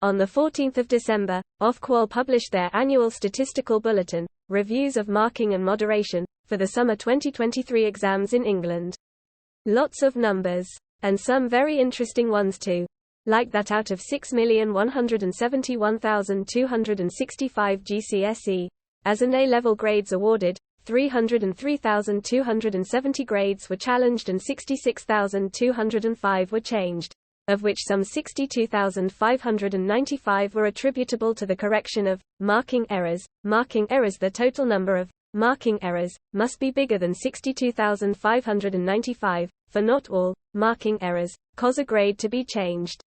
On 14 December, Ofqual published their annual statistical bulletin, Reviews of Marking and Moderation, for the summer 2023 exams in England. Lots of numbers. And some very interesting ones too. Like that out of 6,171,265 GCSE, as and A-level grades awarded, 303,270 grades were challenged and 66,205 were changed, of which some 62,595 were attributable to the correction of marking errors. The total number of marking errors must be bigger than 62,595, for not all marking errors cause a grade to be changed.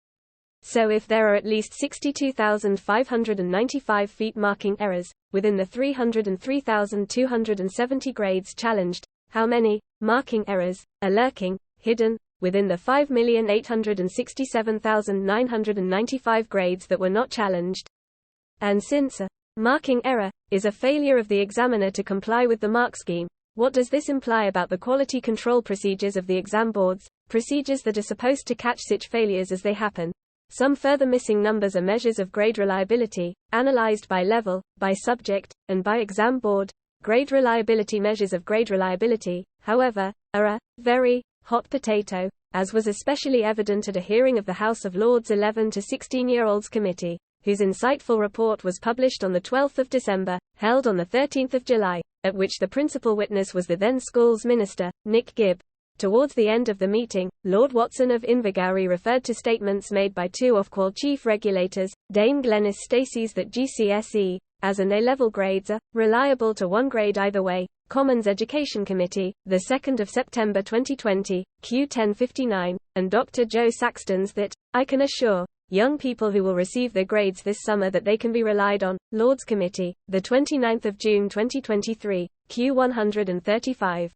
So if there are at least 62,595 feet marking errors within the 303,270 grades challenged, how many marking errors are lurking, hidden, within the 5,867,995 grades that were not challenged? And since a marking error is a failure of the examiner to comply with the mark scheme, what does this imply about the quality control procedures of the exam boards, procedures that are supposed to catch such failures as they happen? Some further missing numbers are measures of grade reliability, analyzed by level, by subject, and by exam board. Grade reliability measures of grade reliability, however, are a very hot potato, as was especially evident at a hearing of the House of Lords 11 to 16-year-olds Committee, whose insightful report was published on 12 December, held on 13 July, at which the principal witness was the then Schools Minister, Nick Gibb. Towards the end of the meeting, Lord Watson of Invergowrie referred to statements made by two Ofqual Chief Regulators, Dame Glenys Stacey, that GCSE, as and A-level grades are reliable to one grade either way. Commons Education Committee, 2 September 2020, Q 1059, and Dr Jo Saxton's that, I can assure young people who will receive their grades this summer that they can be relied on. Lords Committee, 29 June 2023, Q 135.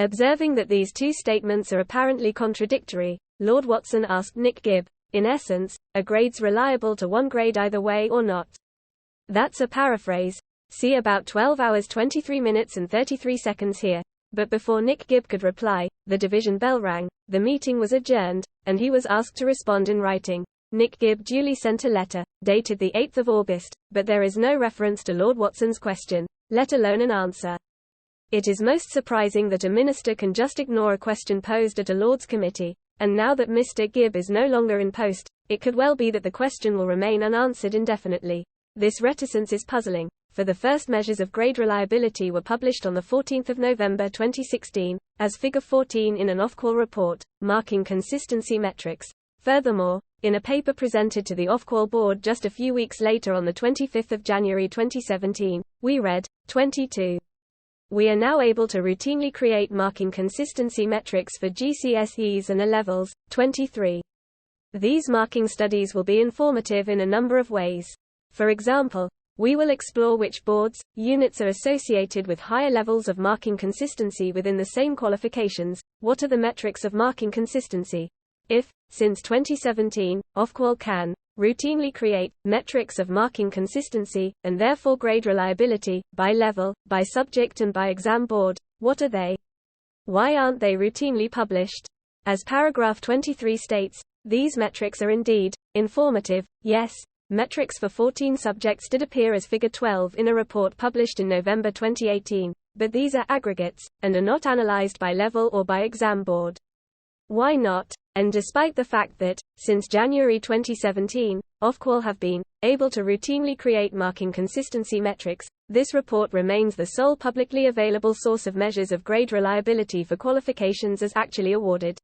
Observing that these two statements are apparently contradictory, Lord Watson asked Nick Gibb, in essence, are grades reliable to one grade either way or not? That's a paraphrase. See about 12 hours 23 minutes and 33 seconds here. But before Nick Gibb could reply, the division bell rang, the meeting was adjourned, and he was asked to respond in writing. Nick Gibb duly sent a letter, dated 8 August, but there is no reference to Lord Watson's question, let alone an answer. It is most surprising that a minister can just ignore a question posed at a Lords Committee, and now that Mr Gibb is no longer in post, it could well be that the question will remain unanswered indefinitely. This reticence is puzzling, for the first measures of grade reliability were published on 14 November 2016, as Figure 14 in an Ofqual report, marking consistency metrics. Furthermore, in a paper presented to the Ofqual Board just a few weeks later on 25 January 2017, we read, 22. We are now able to routinely create marking consistency metrics for GCSEs and A levels. 23. These marking studies will be informative in a number of ways. For example, we will explore which boards, units are associated with higher levels of marking consistency within the same qualifications. What are the metrics of marking consistency? If, since 2017, Ofqual can routinely create metrics of marking consistency, and therefore grade reliability, by level, by subject and by exam board, what are they? Why aren't they routinely published? As paragraph 23 states, these metrics are indeed informative, yes. Metrics for 14 subjects did appear as Figure 12 in a report published in November 2018, but these are aggregates, and are not analyzed by level or by exam board. Why not? And despite the fact that, since January 2017, Ofqual have been able to routinely create marking consistency metrics, this report remains the sole publicly available source of measures of grade reliability for qualifications as actually awarded.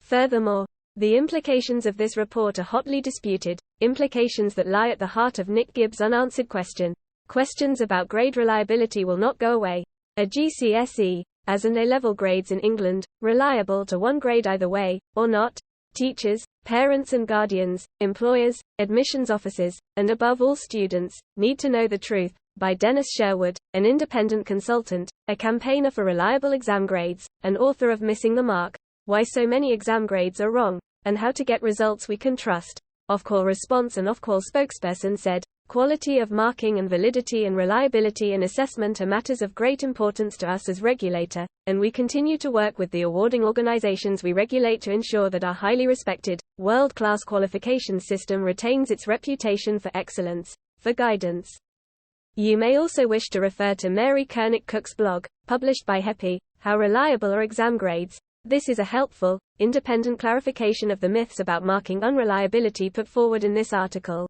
Furthermore, the implications of this report are hotly disputed, implications that lie at the heart of Nick Gibb's unanswered question. Questions about grade reliability will not go away. Are GCSE, as and A-level grades in England, reliable to one grade either way, or not? Teachers, parents and guardians, employers, admissions officers, and above all students, need to know the truth. By Dennis Sherwood, an independent consultant, a campaigner for reliable exam grades, and author of Missing the Mark, Why So Many Exam Grades Are Wrong, and How to Get Results We Can Trust. Ofqual response. An Ofqual spokesperson said, Quality of marking and validity and reliability in assessment are matters of great importance to us as regulator, and we continue to work with the awarding organizations we regulate to ensure that our highly respected, world-class qualifications system retains its reputation for excellence. For guidance, you may also wish to refer to Mary Koenig-Cook's blog, published by HEPI, How Reliable Are Exam Grades? This is a helpful, independent clarification of the myths about marking unreliability put forward in this article.